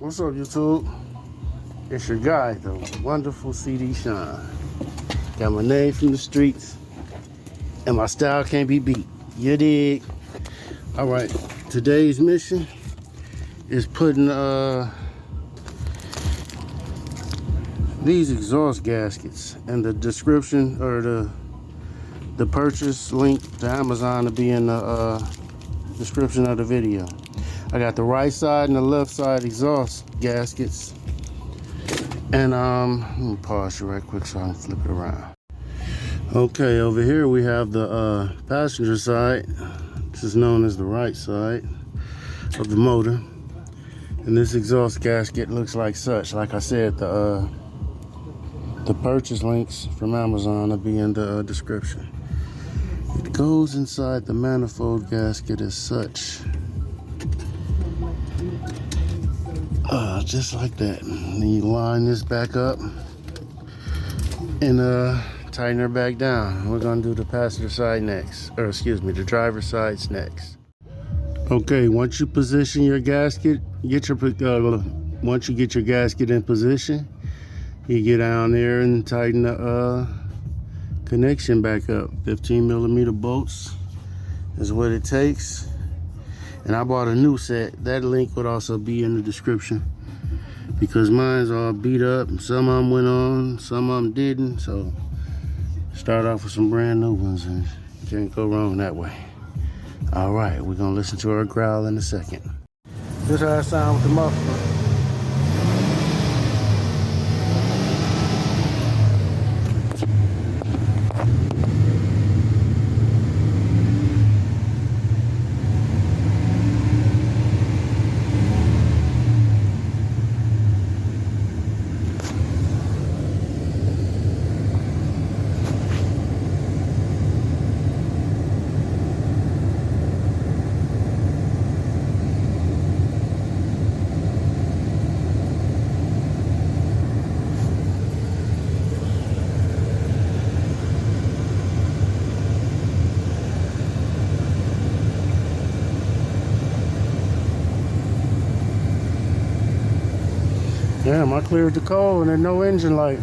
What's up, YouTube? It's your guy, the wonderful CD Shine. Got my name from the streets, and my style can't be beat. You dig? All right, today's mission is putting these exhaust gaskets in the description, or the purchase link to Amazon to be in the description of the video. I got the right side and the left side exhaust gaskets. And let me pause you right quick so I can flip it around. Okay, over here we have the passenger side. This is known as the right side of the motor. And this exhaust gasket looks like such. Like I said, the purchase links from Amazon will be in the description. It goes inside the manifold gasket as such. Just like that. And then you line this back up and tighten her back down. We're gonna do the passenger side next, or excuse me, the driver's side's next. Okay, once you position your gasket, once you get your gasket in position, you get down there and tighten the connection back up. 15mm bolts is what it takes. And I bought a new set. That link would also be in the description, because mine's all beat up. Some of them went on, some of them didn't. So start off with some brand new ones, and you can't go wrong that way. All right, we're gonna listen to her growl in a second. This is how it sounds with the muffler. Damn, I cleared the coal and there's no engine light.